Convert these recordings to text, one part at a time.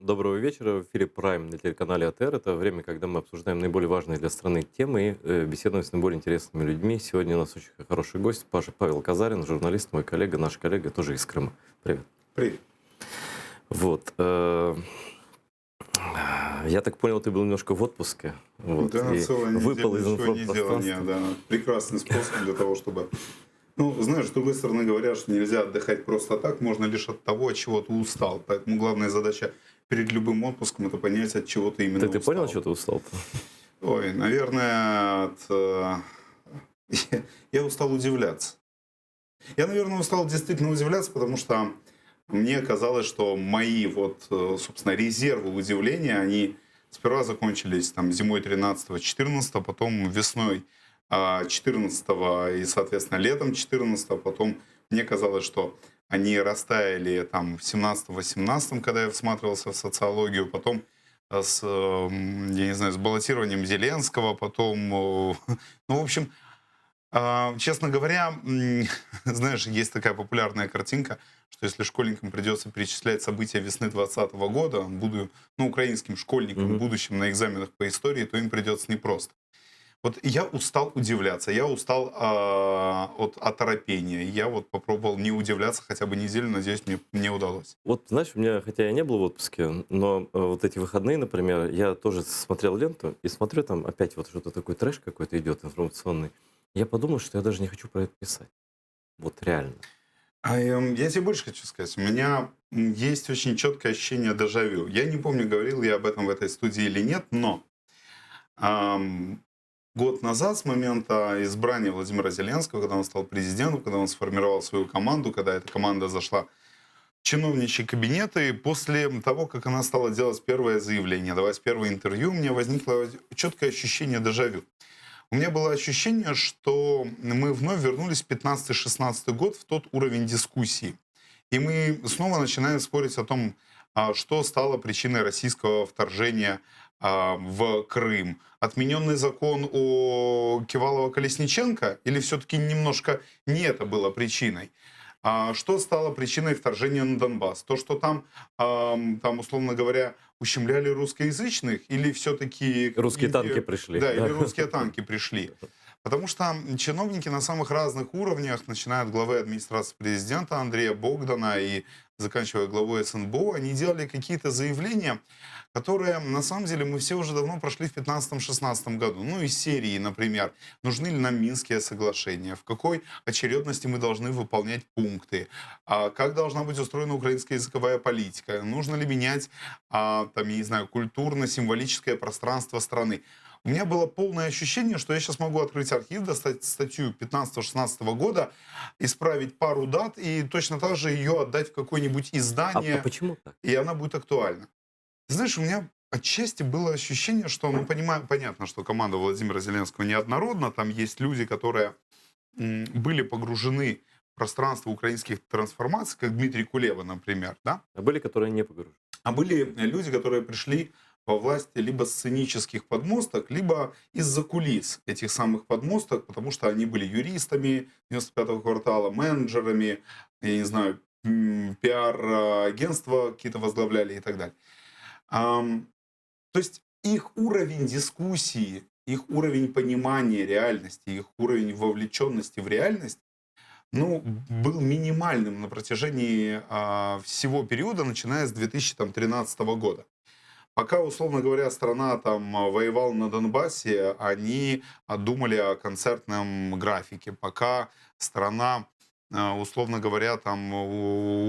Доброго вечера. В эфире Prime на телеканале АТР. Это время, когда мы обсуждаем наиболее важные для страны темы и беседуем с наиболее интересными людьми. Сегодня у нас очень хороший гость, Павел Казарин, журналист, мой коллега, наш коллега, тоже из Крыма. Привет. Привет. Вот. Я так понял, ты был немножко в отпуске. Вот, Да, и целая выпал неделя из ничего не делания, информпространства. да. Прекрасный способ для того, чтобы... Ну, знаешь, с другой стороны говорят, что нельзя отдыхать просто так, можно лишь от того, от чего ты устал. Поэтому главная задача перед любым отпуском — это понять, от чего ты именно Ты устал. понял, что ты устал-то? Ой, наверное, я устал удивляться. Я, наверное, устал действительно удивляться, потому что мне казалось, что мои собственно, резервы удивления, они сперва закончились там зимой 13-14, потом весной 14 и, соответственно, летом 14, потом мне казалось, что они растаяли там в 17-18, когда я всматривался в социологию, потом я не знаю, с баллотированием Зеленского, потом, ну, в общем, честно говоря, знаешь, есть такая популярная картинка, что если школьникам придется перечислять события весны 2020 года, украинским школьникам, Мгм. будущим на экзаменах по истории, то им придется непросто. Вот я устал удивляться, я устал от оторопения. Я вот попробовал не удивляться хотя бы неделю, надеюсь, мне удалось. Вот, знаешь, у меня, хотя я не был в отпуске, но вот эти выходные, например, я тоже смотрел ленту и смотрю, там опять вот что-то такой трэш какой-то идет информационный. Я подумал, что я даже не хочу про это писать. Вот реально. Я тебе больше хочу сказать. У меня есть очень четкое ощущение дежавю. Я не помню, говорил я об этом в этой студии или нет, но ам, год назад, с момента избрания Владимира Зеленского, когда он стал президентом, когда он сформировал свою команду, когда эта команда зашла в чиновничьи кабинеты, после того, как она стала делать первое заявление, давать первое интервью, у меня возникло четкое ощущение дежавю. У меня было ощущение, что мы вновь вернулись в 15-16 год, в тот уровень дискуссии. И мы снова начинаем спорить о том, что стало причиной российского вторжения в Крым. Отмененный закон о Кивалова-Колесниченко или все-таки немножко не это было причиной? Что стало причиной вторжения на Донбасс? То, что там, условно говоря, ущемляли русскоязычных, или все-таки Русские танки какие-то... пришли, Да, или да. русские танки пришли. Потому что чиновники на самых разных уровнях, начиная от главы администрации президента Андрея Богдана и заканчивая главой СНБО, они делали какие-то заявления, которые, на самом деле, мы все уже давно прошли в 15-16 году. Ну, из серии, например, нужны ли нам Минские соглашения, в какой очередности мы должны выполнять пункты, как должна быть устроена украинская языковая политика, нужно ли менять, там, я не знаю, культурно-символическое пространство страны. У меня было полное ощущение, что я сейчас могу открыть архив, достать статью 15-16 года, исправить пару дат и точно так же ее отдать в какое-нибудь А издание, почему так? и она будет актуальна. Ты знаешь, у меня отчасти было ощущение, что, понятно, что команда Владимира Зеленского неоднородна, там есть люди, которые были погружены в пространство украинских трансформаций, как Дмитрий Кулеба, например, да? А были, которые не погружены. А были люди, которые пришли во власти либо с сценических подмосток, либо из-за кулис этих самых подмосток, потому что они были юристами 95-го квартала, менеджерами, я не знаю, пиар-агентства какие-то возглавляли и так далее. То есть их уровень дискуссии, их уровень понимания реальности, их уровень вовлеченности в реальность, ну, был минимальным на протяжении всего периода, начиная с 2013 года. Пока, условно говоря, страна там воевала на Донбассе, они думали о концертном графике. Пока страна, условно говоря, там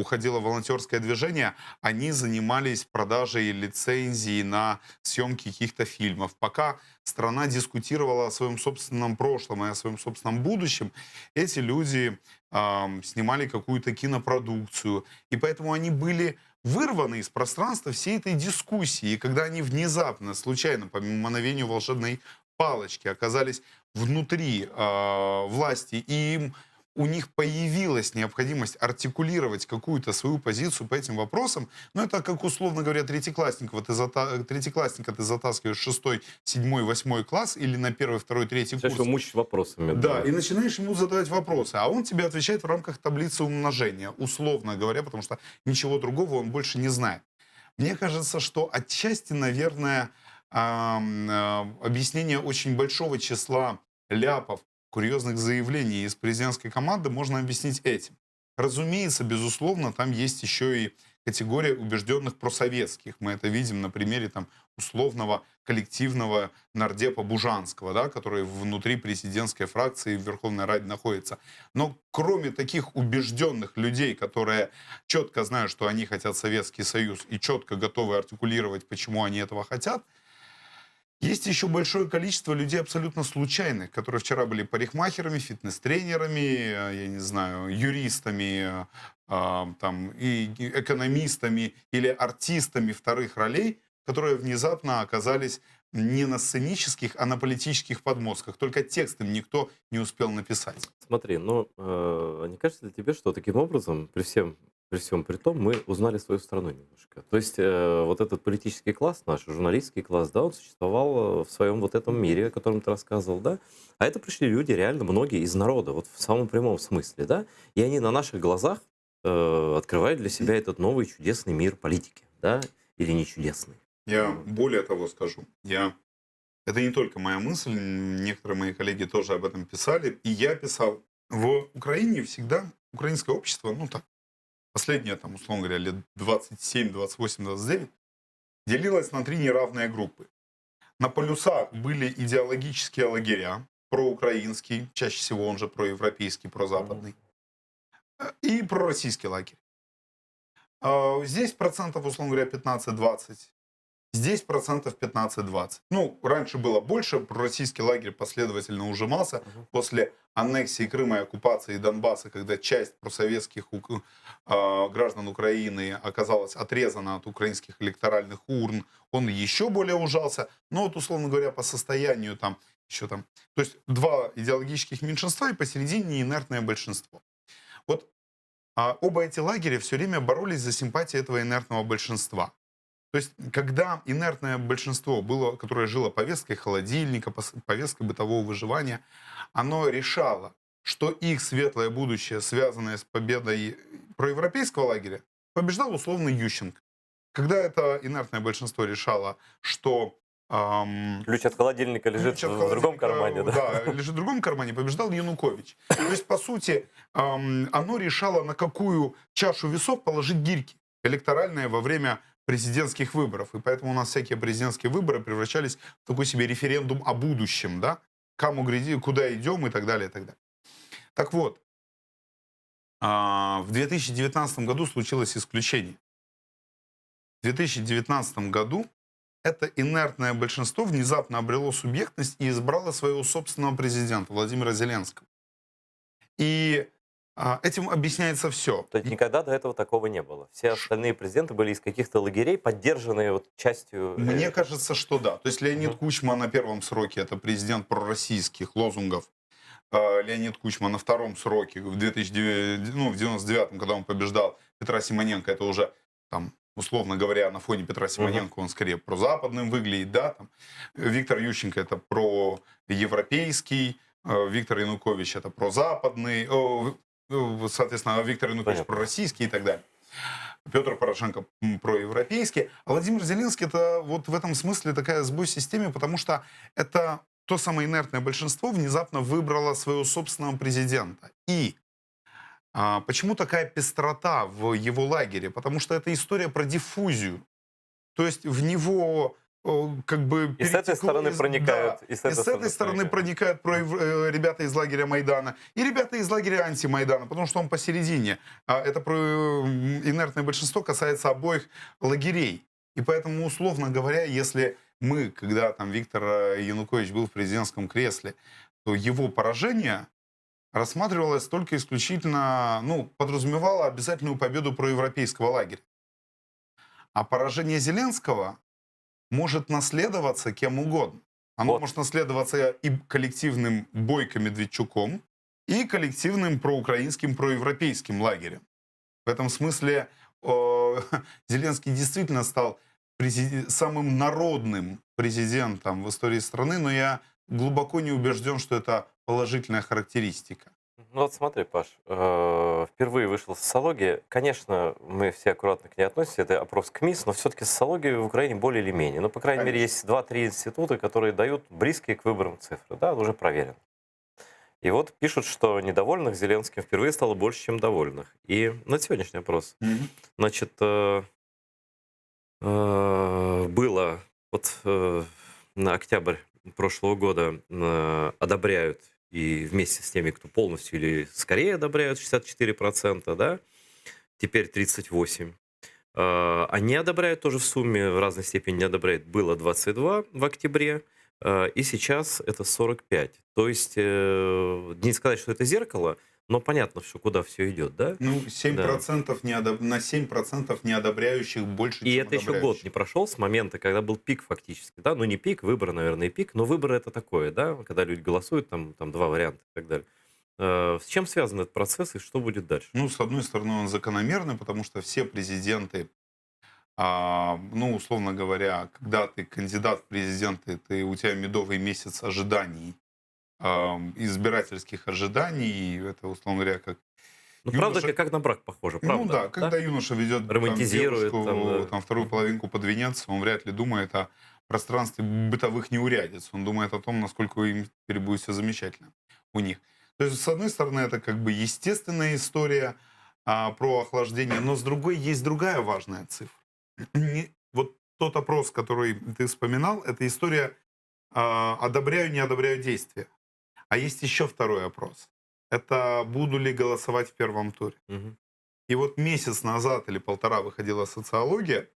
уходило в волонтерское движение, они занимались продажей лицензий на съемки каких-то фильмов. Пока страна дискутировала о своем собственном прошлом и о своем собственном будущем, эти люди снимали какую-то кинопродукцию. И поэтому они были вырваны из пространства всей этой дискуссии. И когда они внезапно, случайно, по мановению волшебной палочки, оказались внутри власти, и у них появилась необходимость артикулировать какую-то свою позицию по этим вопросам, ну, это как, условно говоря, третьеклассника ты затаскиваешь в 6, 7, 8 класс или на первый, второй, третий Начинаешь его курс. мучить вопросами, Да, да. и начинаешь ему задавать вопросы, а он тебе отвечает в рамках таблицы умножения, условно говоря, потому что ничего другого он больше не знает. Мне кажется, что отчасти, наверное, объяснение очень большого числа ляпов, курьезных заявлений из президентской команды можно объяснить этим. Разумеется, безусловно, там есть еще и категория убежденных просоветских. Мы это видим на примере там, условного коллективного нардепа Бужанского, да, который внутри президентской фракции в Верховной Раде находится. Но кроме таких убежденных людей, которые четко знают, что они хотят Советский Союз и четко готовы артикулировать, почему они этого хотят, есть еще большое количество людей абсолютно случайных, которые вчера были парикмахерами, фитнес-тренерами, я не знаю, юристами, там, и экономистами или артистами вторых ролей, которые внезапно оказались не на сценических, а на политических подмостках. Только текст им никто не успел написать. Смотри, ну, не кажется ли тебе, что таким образом, при всем при том, мы узнали свою страну немножко? То есть вот этот политический класс наш, журналистский класс, да, он существовал в своем вот этом мире, о котором ты рассказывал, да? А это пришли люди, реально многие из народа, вот в самом прямом смысле, да? И они на наших глазах открывают для себя этот новый чудесный мир политики, да? Или не чудесный? Я более того скажу. Это не только моя мысль, некоторые мои коллеги тоже об этом писали, и я писал. В Украине всегда украинское общество, ну так, последние, там, условно говоря, лет 27, 28, 29, делилось на три неравные группы. На полюсах были идеологические лагеря, проукраинский, чаще всего он же проевропейский, прозападный, и пророссийский лагерь. Здесь процентов, условно говоря, 15-20. Здесь процентов 15-20. Ну, раньше было больше, пророссийский лагерь последовательно ужимался после аннексии Крыма и оккупации Донбасса, когда часть просоветских граждан Украины оказалась отрезана от украинских электоральных урн, он еще более ужался. Но вот, условно говоря, по состоянию там еще там... То есть два идеологических меньшинства и посередине инертное большинство. Вот оба эти лагеря все время боролись за симпатии этого инертного большинства. То есть, когда инертное большинство было, которое жило повесткой холодильника, повесткой бытового выживания, оно решало, что их светлое будущее, связанное с победой проевропейского лагеря, побеждал условно Ющенко. Когда это инертное большинство решало, что... Ключ от холодильника лежит в другом кармане, да? Да, лежит в другом кармане, побеждал Янукович. То есть, по сути, оно решало, на какую чашу весов положить гирьки электоральные во время президентских выборов. И поэтому у нас всякие президентские выборы превращались в такой себе референдум о будущем, да? Кому гряди, куда идем и так далее, и так далее. Так вот, в 2019 году случилось исключение. В 2019 году это инертное большинство внезапно обрело субъектность и избрало своего собственного президента Владимира Зеленского. И этим объясняется все. То есть никогда до этого такого не было. Все остальные президенты были из каких-то лагерей, поддержанные вот частью... Мне кажется, что да. То есть Леонид Кучма на первом сроке это президент пророссийских лозунгов. Леонид Кучма на втором сроке в 99-м, когда он побеждал Петра Симоненко, это уже там, условно говоря, на фоне Петра Симоненко он скорее прозападным выглядит, да, там. Виктор Ющенко это проевропейский, Виктор Янукович это прозападный, соответственно, Виктор Янукович пророссийский и так далее. Петр Порошенко проевропейский. А Владимир Зеленский это вот в этом смысле такая сбой в системе, потому что это то самое инертное большинство внезапно выбрало своего собственного президента. И почему такая пестрота в его лагере? Потому что это история про диффузию. То есть в него как бы... И с этой стороны проникают. Да, и с этой стороны проникают ребята из лагеря Майдана. И ребята из лагеря антимайдана, потому что он посередине. Это инертное большинство касается обоих лагерей. И поэтому, условно говоря, если мы, когда там Виктор Янукович был в президентском кресле, то его поражение рассматривалось только исключительно, ну, подразумевало обязательную победу проевропейского лагеря. А поражение Зеленского может наследоваться кем угодно. Оно может наследоваться и коллективным Бойко Медведчуком, и коллективным проукраинским, проевропейским лагерем. В этом смысле Зеленский действительно стал самым народным президентом в истории страны, но я глубоко не убежден, что это положительная характеристика. Ну вот смотри, Паш, впервые вышла социология. Конечно, мы все аккуратно к ней относимся, это опрос КМИС, но все-таки социология в Украине более или менее. Ну, по крайней мере, Конечно. есть два-три института, которые дают близкие к выборам цифры, да, уже проверено. И вот пишут, что недовольных Зеленским впервые стало больше, чем довольных. И на сегодняшний опрос. Мгм. Значит, было вот на октябрь прошлого года одобряют и вместе с теми, кто полностью или скорее одобряют, 64%, да, теперь 38%. А не одобряют тоже в сумме, в разной степени не одобряют, было 22 в октябре, и сейчас это 45. То есть, не сказать, что это зеркало, но понятно, что куда все идет, да? Ну, Да. 7% на 7% неодобряющих больше, И чем это еще год не одобряющих. прошел с момента, когда был пик фактически, да, ну не пик, выборы, наверное, и пик, но выборы это такое, да, когда люди голосуют, там два варианта и так далее. С чем связан этот процесс и что будет дальше? Ну, с одной стороны, он закономерный, потому что все президенты, ну, условно говоря, когда ты кандидат в президенты, у тебя медовый месяц ожиданий, избирательских ожиданий, и это, условно говоря, как Ну, правда, юноша. как на брак похоже, Ну правда, да, да? когда юноша ведет там Романтизирует там, девушку, да. там вторую Мгм. половинку под венец, он вряд ли думает о пространстве бытовых неурядиц. Он думает о том, насколько им теперь будет все замечательно у них. То есть, с одной стороны, это как бы естественная история про охлаждение, но с другой есть другая важная цифра. Вот тот опрос, который ты вспоминал, это история одобряю, не одобряю действия. А есть еще второй опрос. Это буду ли голосовать в первом туре. Мгм. И вот месяц назад или полтора выходила социология,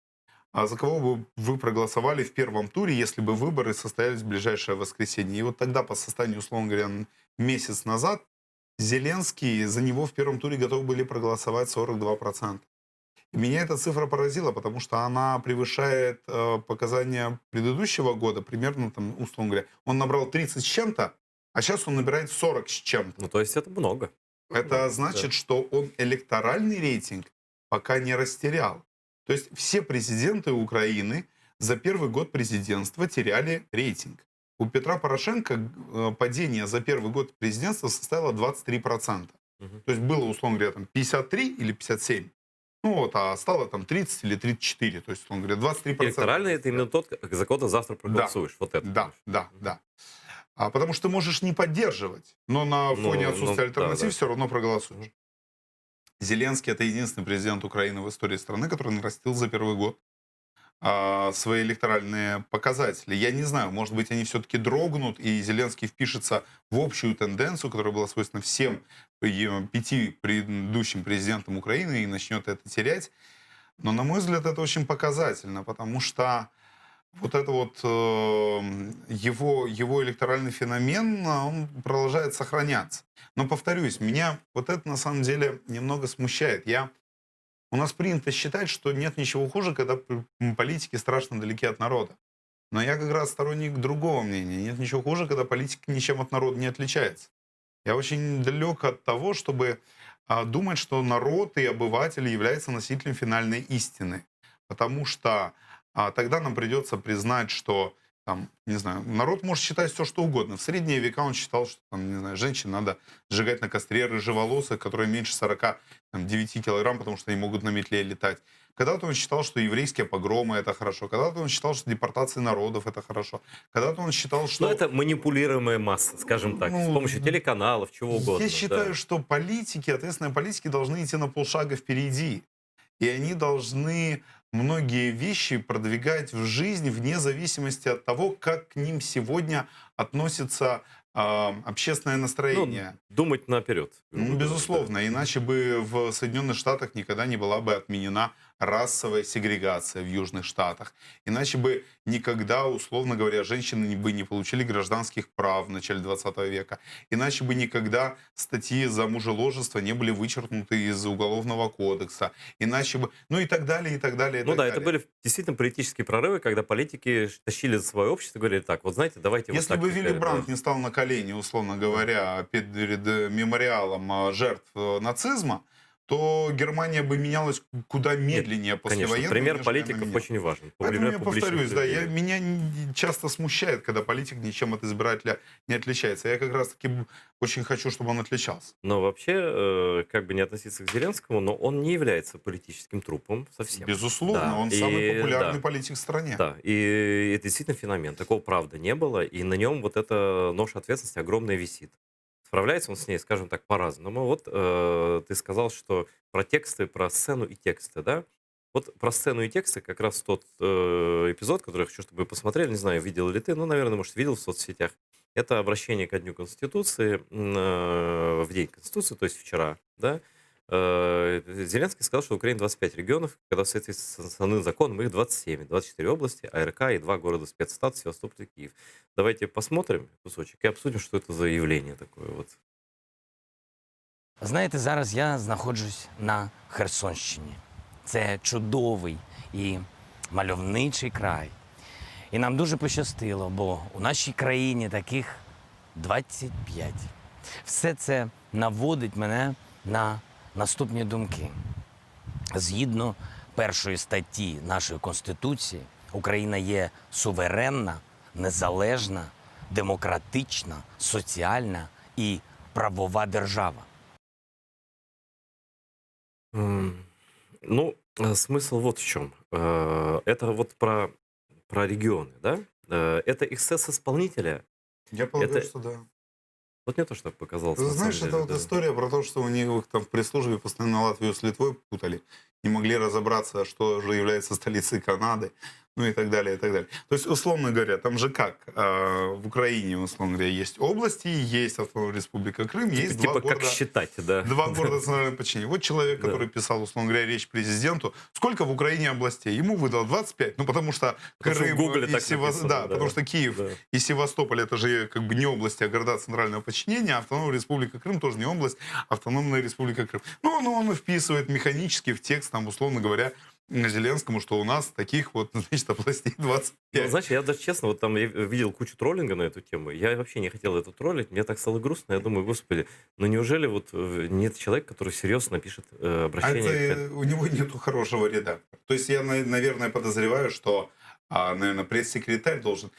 а за кого бы вы проголосовали в первом туре, если бы выборы состоялись в ближайшее воскресенье. И вот тогда, по состоянию, условно говоря, месяц назад, Зеленский, за него в первом туре готовы были проголосовать 42%. И меня эта цифра поразила, потому что она превышает показания предыдущего года, примерно, там, условно говоря, он набрал 30 с чем-то, а сейчас он набирает 40 с чем-то. Ну, то есть это много. Это Много, да. значит, что он электоральный рейтинг пока не растерял. То есть все президенты Украины за первый год президентства теряли рейтинг. У Петра Порошенко падение за первый год президентства составило 23%. Мгм. То есть было, условно говоря, там 53 или 57. Ну вот, а стало там 30 или 34. То есть, условно говоря, 23% Электоральный это растерял. именно тот, за кого ты завтра Да, проголосуешь. Вот это. да, да, да. Потому что ты можешь не поддерживать, но на фоне Ну, отсутствия да, альтернатив да. все равно проголосуешь. Зеленский — это единственный президент Украины в истории страны, который нарастил за первый год свои электоральные показатели. Я не знаю, может быть, они все-таки дрогнут, и Зеленский впишется в общую тенденцию, которая была свойственна всем 5 предыдущим президентам Украины, и начнет это терять. Но, на мой взгляд, это очень показательно, потому что вот это вот его электоральный феномен, он продолжает сохраняться. Но, повторюсь, меня вот это на самом деле немного смущает. У нас принято считать, что нет ничего хуже, когда политики страшно далеки от народа. Но я как раз сторонник другого мнения. Нет ничего хуже, когда политика ничем от народа не отличается. Я очень далек от того, чтобы думать, что народ и обыватель являются носителем финальной истины. Потому что тогда нам придется признать, что там, не знаю, народ может считать все, что угодно. В средние века он считал, что там, не знаю, женщин надо сжигать на костре рыжеволосых, которые меньше 49 килограмм, потому что они могут на метле летать. Когда-то он считал, что еврейские погромы — это хорошо. Когда-то он считал, что депортация народов — это хорошо. Когда-то он считал, Но что это манипулируемая масса, скажем так, с ну, помощью телеканалов, чего я угодно, считаю, да. что политики, ответственные политики должны идти на полшага впереди. И они должны многие вещи продвигать в жизнь вне зависимости от того, как к ним сегодня относится общественное Ну, настроение. думать наперед, грубо говоря, да. Безусловно, иначе бы в Соединенных Штатах никогда не была бы отменена расовая сегрегация в Южных Штатах. Иначе бы никогда, условно говоря, женщины бы не получили гражданских прав в начале 20 века. Иначе бы никогда статьи за мужеложество не были вычеркнуты из Уголовного кодекса. Иначе бы... Ну и так далее, и так далее, и Ну так да, это далее. были действительно политические прорывы, когда политики тащили за свое общество и говорили, так, вот знаете, давайте вот Если так бы Вилли теперь, да. Брандт не стал на колени, условно Мгм. говоря, перед мемориалом жертв нацизма, то Германия бы менялась куда медленнее Конечно, послевоенно, пример нежели она политиков менялась. очень важен. Поэтому я Публичных повторюсь, да, заявлений. меня часто смущает, когда политик ничем от избирателя не отличается. Я как раз-таки очень хочу, чтобы он отличался. Но вообще, как бы не относиться к Зеленскому, но он не является политическим трупом совсем. Безусловно, Да, он самый и популярный да, политик в стране. да, и это действительно феномен. Такого правда не было, и на нем вот эта ноша ответственности огромная висит. Справляется он с ней, скажем так, по-разному. Вот ты сказал, что про тексты, про сцену и тексты, да? Вот про сцену и тексты как раз тот эпизод, который я хочу, чтобы вы посмотрели, не знаю, видел ли ты, ну, наверное, может, видел в соцсетях. Это обращение ко Дню Конституции в День Конституции, то есть вчера, да? Зеленский сказал, что в Украине 25 регионов, когда в соответствии с основным законом их 27, 24 области, АРК и 2 города спецстат, Севастополь и Киев. Давайте посмотрим кусочек и обсудим, что это за явление такое. Вот. Знаєте, зараз я знаходжусь на Херсонщині. Це чудовий і мальовничий край. І нам дуже пощастило, бо у нашій країні таких 25. Все це наводить мене на наступні думки. Згідно першої статті нашої Конституції, Україна є суверенна, незалежна, демократична, соціальна і правова держава. Ну, смысл вот в чем. Это вот про регионы, да? Это эксцесс исполнителя. Я полагаю, Это- что да. Вот мне тоже так показалось. Ты на знаешь, самом это деле, вот да. история про то, что у них их там в пресс-службе постоянно Латвию с Литвой путали, не могли разобраться, что же является столицей Канады, ну и так далее, и так далее. То есть, условно говоря, там же как? В Украине, условно говоря, есть области, есть Автономная Республика Крым, есть Типа два как города... считать, да. Два города национального подчинения. Вот человек, Да. который писал, условно говоря, речь президенту. Сколько в Украине областей? Ему выдал 25. Ну, потому что Потому что в Крым Гугле и так написано, Да, да. потому что Киев Да. и Севастополь это же как бы не области, а города центрального подчинения. А Автономная Республика Крым тоже не область, а Автономная Республика Крым. Ну, он вписывает механически в текст, там, условно говоря, Зеленскому, что у нас таких вот, значит, областей 25. Ну, знаешь, я даже честно, вот там я видел кучу троллинга на эту тему. Я вообще не хотел это троллить. Мне так стало грустно. Я думаю, господи, ну неужели вот нет человека, который серьезно напишет А обращение? это у него нету хорошего редактора. То есть я, наверное, подозреваю, что, наверное, пресс-секретарь должен...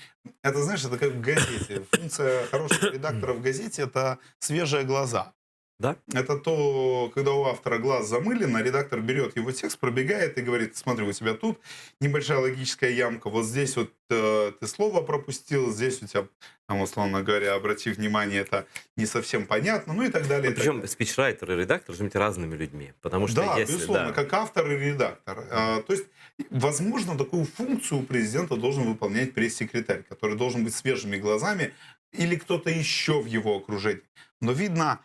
Это, знаешь, это как в газете. Функция хорошего редактора в газете – это свежие глаза. Да? Это то, когда у автора глаз замылено, редактор берет его текст, пробегает и говорит: смотри, у тебя тут небольшая логическая ямка, вот здесь вот ты слово пропустил, здесь у тебя, там, условно говоря, обрати внимание, это не совсем понятно, ну и так далее. и так Причем далее. спичрайтер и редактор должны быть разными людьми. Потому что Да, если... безусловно, да. как автор и редактор. То есть, возможно, такую функцию у президента должен выполнять пресс-секретарь, который должен быть свежими глазами, или кто-то еще в его окружении. Но видно,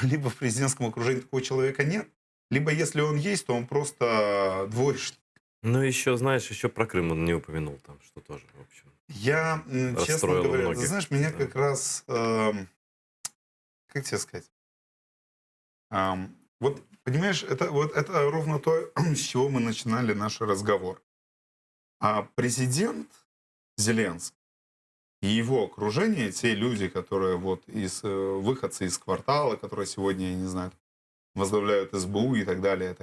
либо в президентском окружении такого человека нет, либо если он есть, то он просто двоечник. Ну, еще, знаешь, еще про Крым он не упомянул там, что тоже, в общем. Я, честно Расстроило говоря, ты многих. знаешь, меня Да. как раз, как тебе сказать, вот, понимаешь, это ровно то, с чего мы начинали наш разговор. А президент Зеленский и его окружение, те люди, которые вот выходцы из квартала, которые сегодня, я не знаю, возглавляют СБУ и так далее,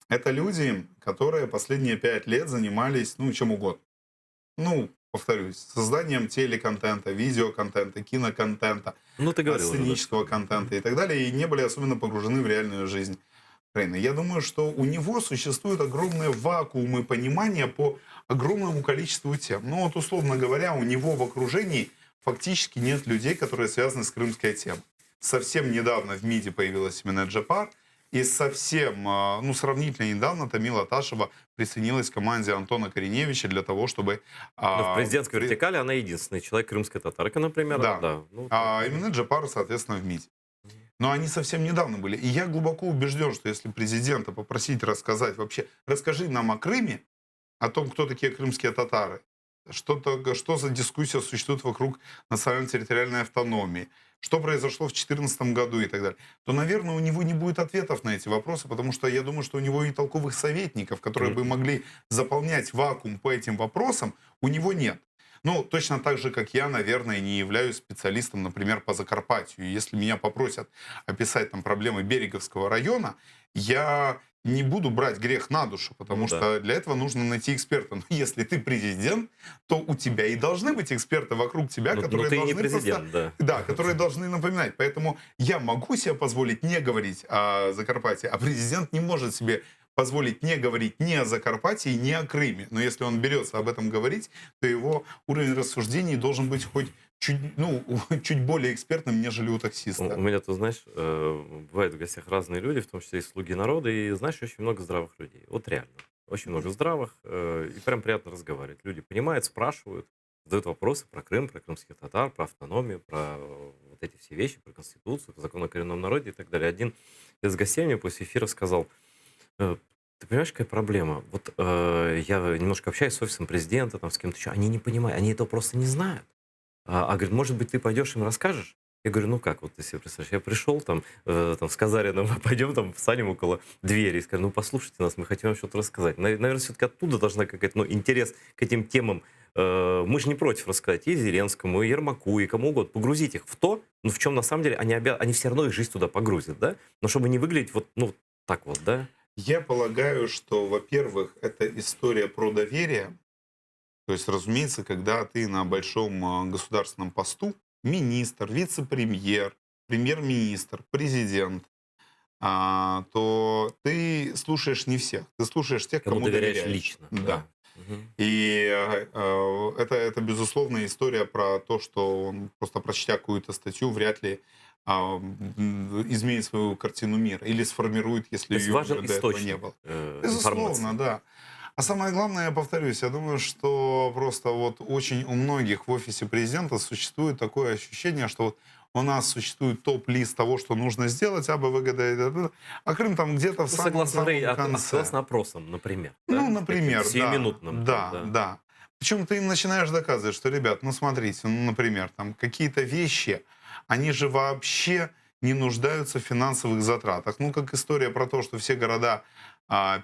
это люди, которые последние 5 лет занимались, ну, чем угодно. Ну, повторюсь, созданием телеконтента, видеоконтента, киноконтента, Ну, ты говорил. уже, да, сценического что- контента и так далее, и не были особенно погружены в реальную жизнь Украины. Я думаю, что у него существуют огромные вакуумы понимания по огромному количеству тем. Ну вот, условно говоря, у него в окружении фактически нет людей, которые связаны с крымской темой. Совсем недавно в МИДе появилась именно Джапар, и совсем, ну, сравнительно недавно Тамила Ташева присоединилась к команде Антона Кореневича для того, чтобы... Но в президентской вертикали она единственный человек, крымская татарка, например. Да. Ну, А так, именно Джапар, соответственно, в МИДе. Но они совсем недавно были. И я глубоко убежден, что если президента попросить рассказать вообще, расскажи нам о Крыме, о том, кто такие крымские татары, что за дискуссия существует вокруг национально-территориальной автономии, что произошло в 2014 году и так далее, то, наверное, у него не будет ответов на эти вопросы, потому что я думаю, что у него и толковых советников, которые бы могли заполнять вакуум по этим вопросам, у него нет. Ну, точно так же, как я, наверное, не являюсь специалистом, например, по Закарпатью. Если меня попросят описать там проблемы Береговского района, я не буду брать грех на душу, потому Ну да. что для этого нужно найти эксперта. Но если ты президент, то у тебя и должны быть эксперты вокруг тебя, Но которые ты и не должны просто... президент, да. Да, которые должны напоминать. Поэтому я могу себе позволить не говорить о Закарпатье, а президент не может себе позволить не говорить ни о Закарпатье, ни о Крыме. Но если он берется об этом говорить, то его уровень рассуждений должен быть хоть чуть, ну, чуть более экспертным, нежели у У таксиста. меня тут, знаешь, бывают в гостях разные люди, в том числе и слуги народа, и, знаешь, очень много здравых людей. Вот реально. Очень много здравых, и прям приятно разговаривать. Люди понимают, спрашивают, задают вопросы про Крым, про крымских татар, про автономию, про вот эти все вещи, про Конституцию, про закон о коренном народе и так далее. Один из гостей мне после эфира сказал: ты понимаешь, какая проблема? Вот я немножко общаюсь с офисом президента, там, с кем-то еще, они не понимают, они этого просто не знают. Говорит, может быть, ты пойдешь им расскажешь? Я говорю, ну как, вот ты себе представляешь, я пришел там, там с Казарином, пойдем там встанем около двери и скажем, ну послушайте нас, мы хотим вам что-то рассказать. Наверное, все-таки оттуда должна какая-то, ну, интерес к этим темам. Мы же не против рассказать и Зеленскому, и Ермаку, и кому угодно, погрузить их в то, ну, в чем на самом деле они все равно их жизнь туда погрузят, да? Но чтобы не выглядеть вот, ну, так вот, да? Я полагаю, что, во-первых, это история про доверие. То есть, разумеется, когда ты на большом государственном посту, министр, вице-премьер, премьер-министр, президент, то ты слушаешь не всех, ты слушаешь тех, Кому кому доверяешь доверяешь. лично, Да. да. Мгм. И это безусловно, история про то, что он, просто прочтя какую-то статью, вряд ли изменит свою картину мира или сформирует, То если есть ее важен до этого не источник было. информации. Безусловно, да. А самое главное, я повторюсь, я думаю, что просто вот очень у многих в офисе президента существует такое ощущение, что вот у нас существует топ-лист того, что нужно сделать, А, Б, В, Г, Д, Д, Д, а Крым там где-то в Ну, согласно, самом конце. согласно опросам, например, Ну, да? Таким например, да, сиюминутным там, да, да. да. Причем ты им начинаешь доказывать, что, ребят, ну смотрите, ну, например, там какие-то вещи, они же вообще не нуждаются в финансовых затратах. Ну, как история про то, что все города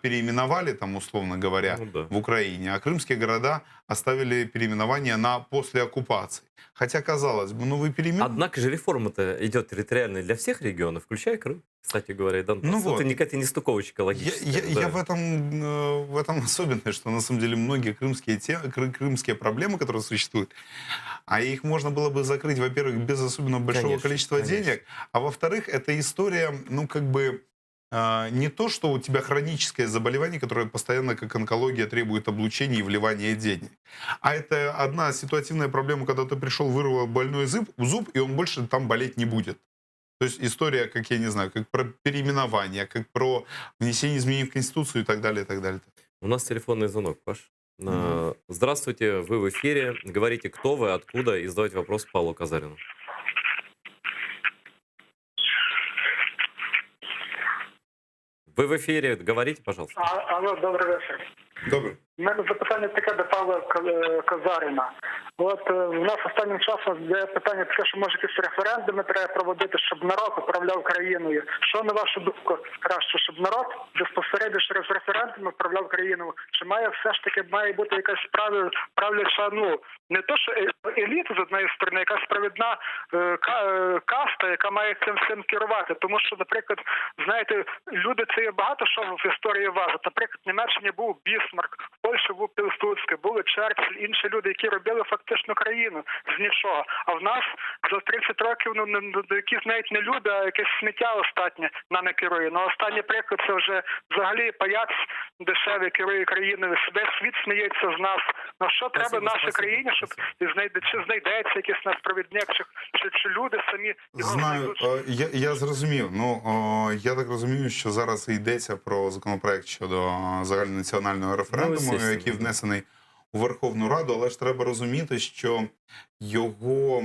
переименовали, там, условно говоря, Ну да. в Украине, а крымские города оставили переименование на после оккупации. Хотя, казалось бы, ну вы переименовали. Однако же реформа-то идет территориальная для всех регионов, включая Крым, кстати говоря, и Донбасс. Ну Вот вот. и какая-то нестыковочка логическая. Я Да. в этом особенность, что на самом деле многие крымские проблемы, которые существуют, а их можно было бы закрыть, во-первых, без особенно большого Конечно, количества конечно. денег, а во-вторых, это история, ну, как бы, не то, что у тебя хроническое заболевание, которое постоянно, как онкология, требует облучения и вливания денег. А это одна ситуативная проблема, когда ты пришел, вырвал больной зуб, и он больше там болеть не будет. То есть история, как я не знаю, как про переименование, как про внесение изменений в Конституцию и так далее, и так далее. У нас телефонный звонок, Паш. Мгм. Здравствуйте, вы в эфире. Говорите, кто вы, откуда, и задавайте вопрос Павлу Казарину. Вы в эфире, говорите, пожалуйста. Алло, добрий вечір. Добре. У мене запитання таке до Павла Казаріна. От в нас останнім часом є питання таке, що може якісь референдуми треба проводити, щоб народ управляв країною. Що на вашу думку краще, щоб народ безпосередньо через референдуми управляв країною? Чи має все ж таки бути якась правляча, ну не то, що еліта з однієї сторони, якась провідна каста, яка має цим всім керувати. Тому що, наприклад, знаєте, люди це є багато що в історії важить. Наприклад, в Німеччині був Бісмарк, в Польщі був Пілсудський, були Черчилль, інші люди, які робили фактично країну з нічого. А в нас за 30 років, якісь навіть не люди, а якесь сміття остатнє нами керує. Ну, останній приклад це вже взагалі паяц дешевий керує країною. Весь світ сміється з нас. Ну, що треба нашій країні, щоб чи знайдеться якийсь наш провідник, чи люди самі його Знаю, знайдуть? я зрозумів. Ну, я так розумію, що зараз йдеться про законопроект щодо загальнонаціонального референдуму, естественно, який да. внесений у Верховну Раду, але ж треба розуміти, що його,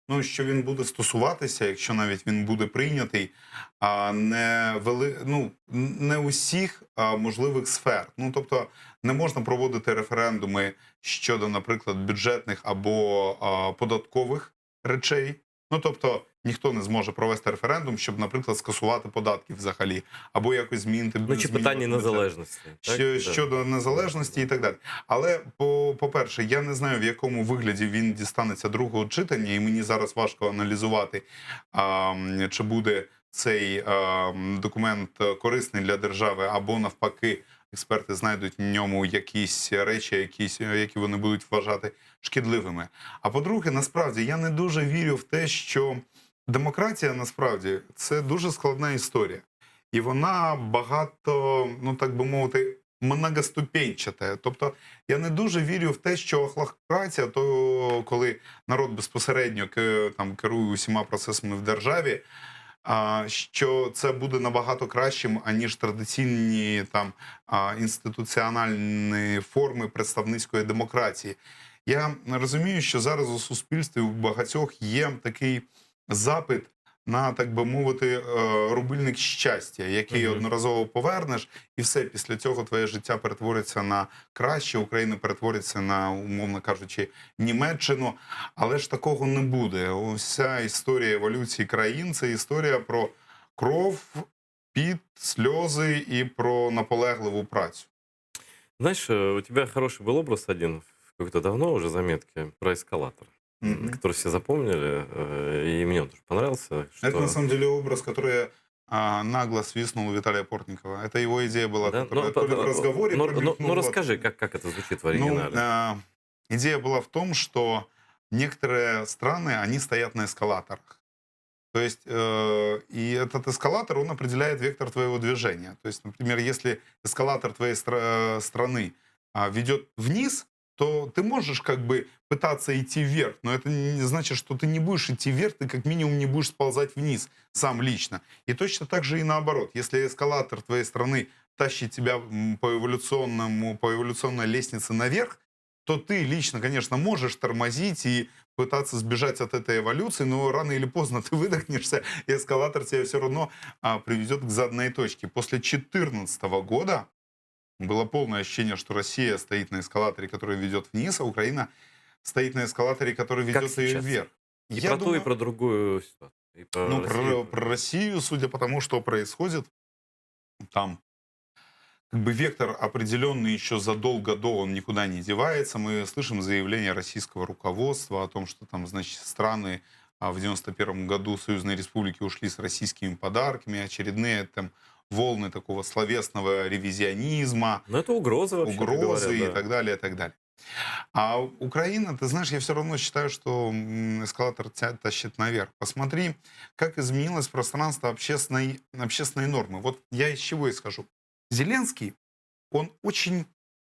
ну, що він буде стосуватися, якщо навіть він буде прийнятий, не усіх можливих сфер. Ну, тобто, не можна проводити референдуми щодо, наприклад, бюджетних або податкових речей. Ну, тобто, ніхто не зможе провести референдум, щоб, наприклад, скасувати податки взагалі, або якось змінити Ну, чи питання бюджет. незалежності. Так? Да. Щодо незалежності і так далі. Але, по-перше, я не знаю, в якому вигляді він дістанеться другого читання, і мені зараз важко аналізувати, чи буде цей документ корисний для держави, або навпаки, експерти знайдуть в ньому якісь речі, які вони будуть вважати шкідливими. А по-друге, насправді, я не дуже вірю в те, що демократія, насправді, це дуже складна історія. І вона багато, ну так би мовити, многоступенчата. Тобто я не дуже вірю в те, що охлократія, то коли народ безпосередньо там керує усіма процесами в державі, що це буде набагато кращим, аніж традиційні там інституціональні форми представницької демократії. Я розумію, що зараз у суспільстві у багатьох є такий запит на, так би мовити, рубильник щастя, який одноразово повернеш, і все, після цього твоє життя перетвориться на краще, Україна перетвориться на, умовно кажучи, Німеччину. Але ж такого не буде. Уся історія еволюції країн – це історія про кров, піт, сльози і про наполегливу працю. Знаешь, у тебя хороший был образ один, как-то давно уже заметки, про эскалатор, который все запомнили, и мне он тоже понравился. Это, на самом деле, образ, который нагло свистнул у Виталия Портникова. Это его идея была, Да? которая то ли в разговоре промелькнула. Ну, расскажи, как это звучит в оригинале. Идея была в том, что некоторые страны, они стоят на эскалаторах. То есть, и этот эскалатор, он определяет вектор твоего движения. То есть, например, если эскалатор твоей страны ведет вниз, то ты можешь как бы пытаться идти вверх, но это не значит, что ты не будешь идти вверх, ты как минимум не будешь сползать вниз сам лично. И точно так же и наоборот. Если эскалатор твоей страны тащит тебя по эволюционной лестнице наверх, то ты лично, конечно, можешь тормозить и пытаться сбежать от этой эволюции, но рано или поздно ты выдохнешься, и эскалатор тебя все равно приведет к заданной точке. После 2014 года было полное ощущение, что Россия стоит на эскалаторе, который ведет вниз, а Украина стоит на эскалаторе, который ведет ее вверх. И про ту, и про другую ситуацию. И про Ну, Россию. про Россию, судя по тому, что происходит, там как бы вектор определенный еще задолго до, он никуда не девается. Мы слышим заявления российского руководства о том, что там, значит, страны в 91 году союзные республики ушли с российскими подарками, очередные там волны такого словесного ревизионизма, Ну, это угроза вообще. угрозы говоря, и так далее, и так далее. А Украина, ты знаешь, я все равно считаю, что эскалатор тащит наверх. Посмотри, как изменилось пространство общественной нормы. Вот я из чего исхожу. Зеленский, он очень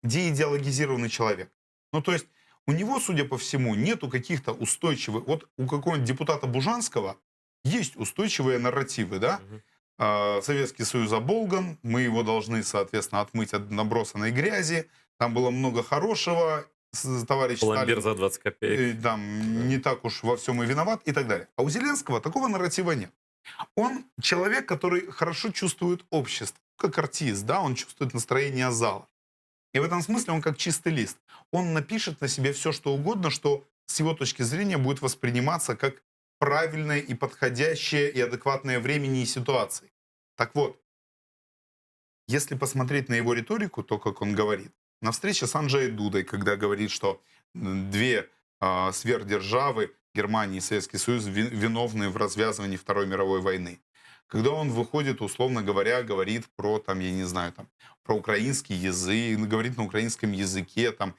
деидеологизированный человек. Ну, то есть у него, судя по всему, нету каких-то устойчивых... Вот у какого-нибудь депутата Бужанского есть устойчивые нарративы, да? Советский Союз оболган, мы его должны, соответственно, отмыть от набросанной грязи. Там было много хорошего, товарищ Пломбир Сталин за 20 копеек. там не так уж во всем и виноват и так далее. А у Зеленского такого нарратива нет. Он человек, который хорошо чувствует общество, как артист, да, он чувствует настроение зала. И в этом смысле он как чистый лист. Он напишет на себе все, что угодно, что с его точки зрения будет восприниматься как правильное и подходящее и адекватное времени и ситуации. Так вот, если посмотреть на его риторику, то, как он говорит, на встрече с Анджей Дудой, когда говорит, что две сверхдержавы, Германия и Советский Союз, виновны в развязывании Второй мировой войны. Когда он выходит, условно говоря, говорит про, там, я не знаю, там, про украинский язык, говорит на украинском языке, там,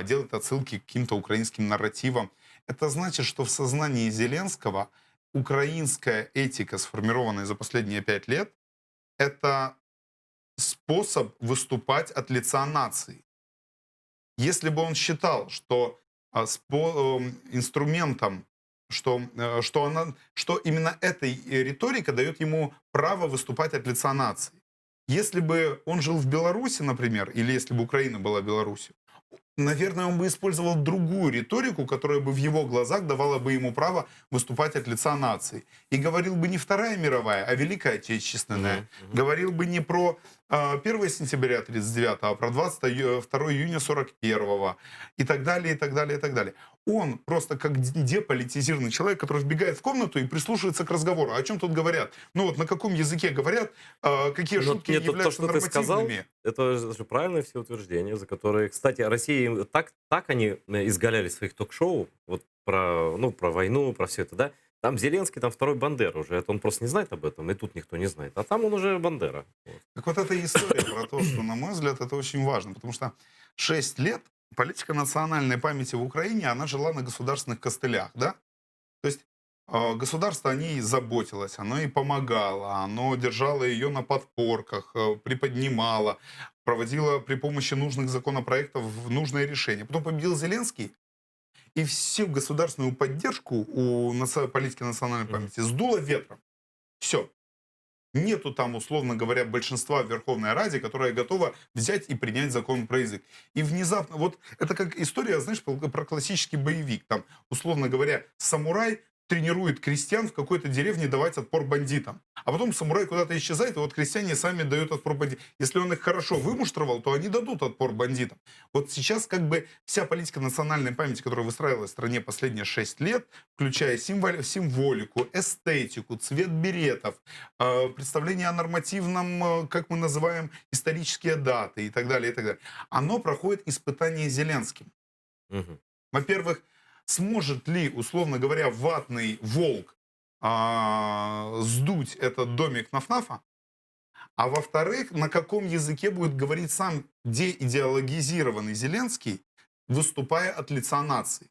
делает отсылки к каким-то украинским нарративам, это значит, что в сознании Зеленского украинская этика, сформированная за последние 5 лет, это способ выступать от лица нации. Если бы он считал, что инструментом, что именно эта риторика дает ему право выступать от лица нации. Если бы он жил в Беларуси, например, или если бы Украина была Беларусью, наверное, он бы использовал другую риторику, которая бы в его глазах давала бы ему право выступать от лица нации. И говорил бы не Вторая мировая, а Великая Отечественная. Мгм, мгм. Говорил бы не про 1 сентября 39, а про 22 июня 41 и так далее, и так далее, и так далее. Он просто как деполитизированный человек, который вбегает в комнату и прислушивается к разговору. О чем тут говорят? Ну вот на каком языке говорят, какие Ну, шутки нет, то, являются что ты сказал, нормативными. это же правильные все утверждения, за которые, кстати, Россия так они изгаляли в своих ток-шоу, вот про, ну, про войну, про все это, да. Там Зеленский, там второй Бандера уже, это он просто не знает об этом, и тут никто не знает. А там он уже Бандера. Вот. Так вот эта история про то, что, на мой взгляд, это очень важно, потому что 6 лет политика национальной памяти в Украине, она жила на государственных костылях, да? То есть государство о ней заботилось, оно ей помогало, оно держало ее на подпорках, приподнимало, проводило при помощи нужных законопроектов в нужное решение. Потом победил Зеленский, и всю государственную поддержку у политики национальной Мгм. памяти сдуло ветром. Все. Нету там, условно говоря, большинства в Верховной Раде, которая готова взять и принять закон про язык. И внезапно, вот это как история, знаешь, про классический боевик. Там, условно говоря, самурай тренирует крестьян в какой-то деревне давать отпор бандитам. А потом самурай куда-то исчезает, и вот крестьяне сами дают отпор бандитам. Если он их хорошо вымуштровал, то они дадут отпор бандитам. Вот сейчас как бы вся политика национальной памяти, которая выстраивалась в стране последние 6 лет, включая символику, эстетику, цвет беретов, представление о нормативном, как мы называем, исторические даты и так далее, и так далее. Оно проходит испытание Зеленским. Мгм. Во-первых, сможет ли, условно говоря, ватный волк сдуть этот домик Нафнафа? А во-вторых, на каком языке будет говорить сам деидеологизированный Зеленский, выступая от лица нации?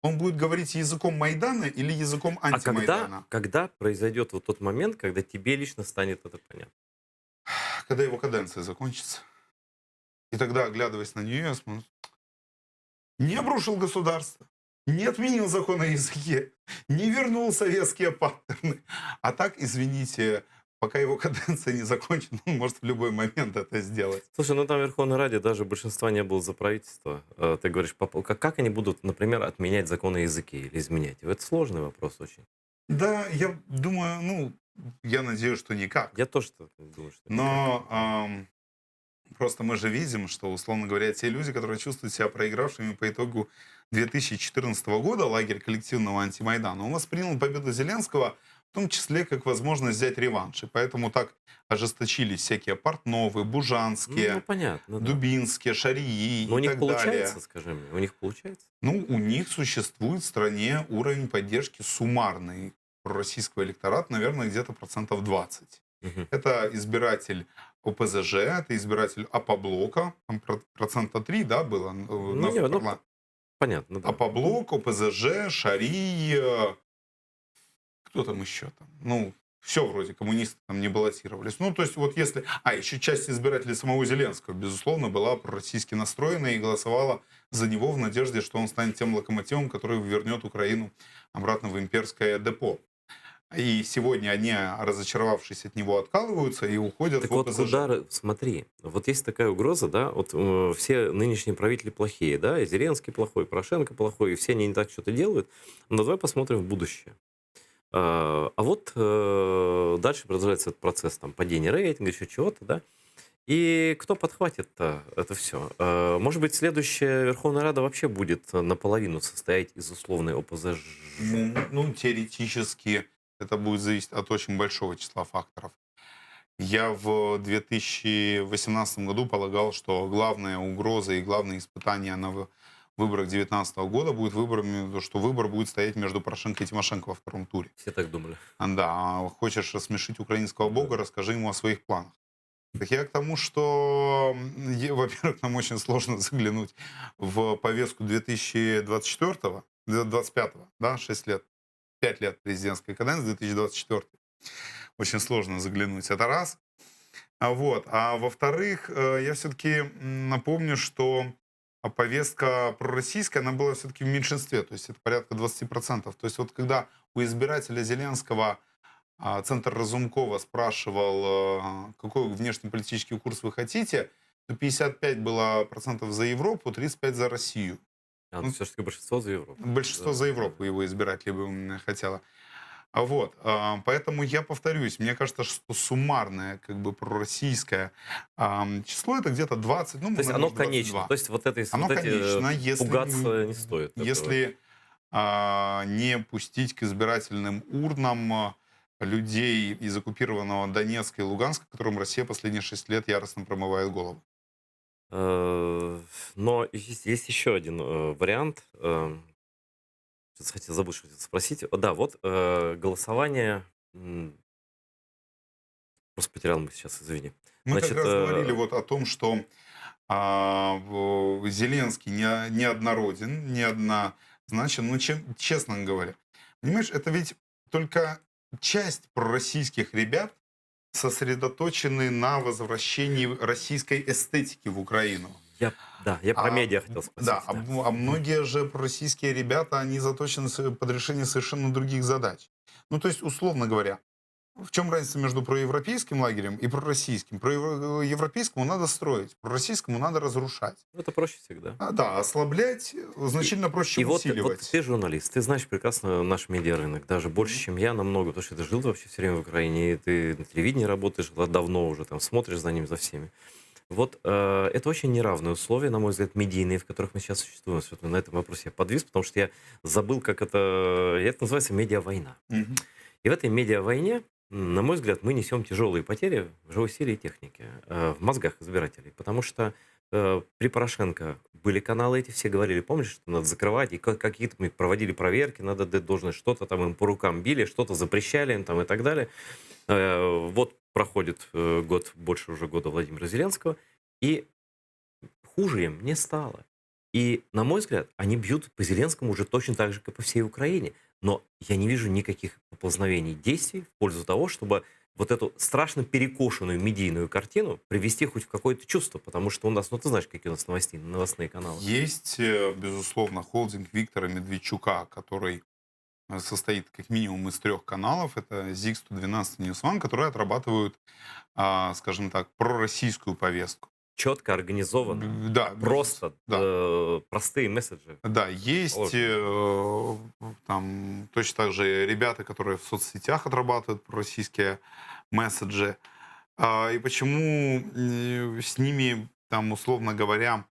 Он будет говорить языком Майдана или языком А антимайдана? когда произойдет вот тот момент, когда тебе лично станет это понятно? Когда его каденция закончится. И тогда, оглядываясь на нее, я смотрю, не обрушил государство, не отменил закон о языке, не вернул советские паттерны. А так, извините, пока его каденция не закончена, он может в любой момент это сделать. Слушай, ну там в Верховной Раде даже большинства не было за правительство. Ты говоришь, как они будут, например, отменять закон о языке или изменять его? Это сложный вопрос очень. Да, я думаю, ну, я надеюсь, что никак. Я тоже думаю, что никак. Но просто мы же видим, что, условно говоря, те люди, которые чувствуют себя проигравшими по итогу 2014 года, лагерь коллективного антимайдана, он воспринял победу Зеленского в том числе как возможность взять реванш. И поэтому так ожесточились всякие Портновы, Ну, Бужанские, понятно, да. Дубинские, Шарии Но у и них так далее. получается, скажи мне, у них получается? Ну, у них существует в стране уровень поддержки суммарный пророссийского электората, наверное, где-то 20%. Мгм. Это избиратель ОПЗЖ, это избиратель АПО-блока, там 3%, да, было Ну, не, ну, понятно, да. АПО-блок, ОПЗЖ, Шарий, кто там еще там? Ну, все вроде, коммунисты там не баллотировались. Ну, то есть вот если... еще часть избирателей самого Зеленского, безусловно, была пророссийски настроена и голосовала за него в надежде, что он станет тем локомотивом, который вернет Украину обратно в имперское депо. И сегодня они, разочаровавшись от него, откалываются и уходят Так в вот, ОПЗЖ. смотри, вот есть такая угроза, да, вот все нынешние правители плохие, да, и Зеленский плохой, и Порошенко плохой, и все они не так что-то делают. Но давай посмотрим в будущее. А вот дальше продолжается этот процесс там, падения рейтинга, еще чего-то, да. И кто подхватит это все? Может быть, следующая Верховная Рада вообще будет наполовину состоять из условной ОПЗЖ? Ну, теоретически это будет зависеть от очень большого числа факторов. Я в 2018 году полагал, что главная угроза и главное испытание на выборах 2019 года будет выборами, что выбор будет стоять между Порошенко и Тимошенко во втором туре. Все так думали. Да, хочешь рассмешить украинского бога, расскажи ему о своих планах. Так я к тому, что, во-первых, нам очень сложно заглянуть в повестку 2024-го, 2025-го, да, 6 лет, 5 лет президентской каденции, 2024. Очень сложно заглянуть, это раз. А во-вторых, я все-таки напомню, что повестка пророссийская, она была все-таки в меньшинстве, то есть это порядка 20%. То есть вот когда у избирателя Зеленского Центр Разумкова спрашивал, какой внешнеполитический курс вы хотите, то 55 было процентов за Европу, 35 за Россию. Ну, все-таки большинство за Европу. Большинство за Европу его избирателей бы хотело. Поэтому я повторюсь, мне кажется, что суммарное, как бы пророссийское число это где-то 20, ну, То есть наверное, оно конечно. 22. То есть вот Оно вот эти конечно, если пугаться не стоит. этого. если не пустить к избирательным урнам людей из оккупированного Донецка и Луганска, которым Россия последние 6 лет яростно промывает голову. Но есть еще один вариант. Сейчас хотел забыть что-то спросить. Да, вот голосование. Просто потерял мысль сейчас, извини. Мы Значит, как раз говорили вот о том, что Зеленский неоднороден, неоднозначен, ну, честно говоря. Понимаешь, это ведь только часть пророссийских ребят сосредоточены на возвращении российской эстетики в Украину. я про медиа хотел спросить. Да, а многие же пророссийские ребята, они заточены под решение совершенно других задач. Ну, то есть, условно говоря, в чем разница между проевропейским лагерем и пророссийским? Проевропейскому надо строить, пророссийскому надо разрушать. Ну, это проще всегда. Да, ослаблять значительно проще, чем И вот усиливать. ты журналист, ты знаешь прекрасно наш медиарынок, даже больше, чем я, намного, потому что ты жил вообще все время в Украине, и ты на телевидении работаешь давно уже, там смотришь за ними, за всеми. Вот это очень неравные условия, на мой взгляд, медийные, в которых мы сейчас существуем. На этом вопросе я подвис, потому что я забыл, как это называется медиа-война. Мгм. И в этой медиа-войне, на мой взгляд, мы несем тяжелые потери в живой силе и технике, в мозгах избирателей. Потому что при Порошенко были каналы эти, все говорили, помнишь, что надо закрывать, и какие-то мы проводили проверки, надо дать должность, что-то там им по рукам били, что-то запрещали им там и так далее. Вот проходит год, больше уже года Владимира Зеленского, и хуже им не стало. И, на мой взгляд, они бьют по Зеленскому уже точно так же, как и по всей Украине. Но я не вижу никаких поползновений действий в пользу того, чтобы вот эту страшно перекошенную медийную картину привести хоть в какое-то чувство. Потому что у нас, ну ты знаешь, какие у нас новостные каналы. Есть, безусловно, холдинг Виктора Медведчука, который состоит как минимум из 3 каналов. Это ZIK-112 News One, которые отрабатывают, скажем так, пророссийскую повестку. Четко, организованно, Да, просто да. простые месседжи. Да, есть там точно так же ребята, которые в соцсетях отрабатывают пророссийские месседжи. И почему с ними, там, условно говоря,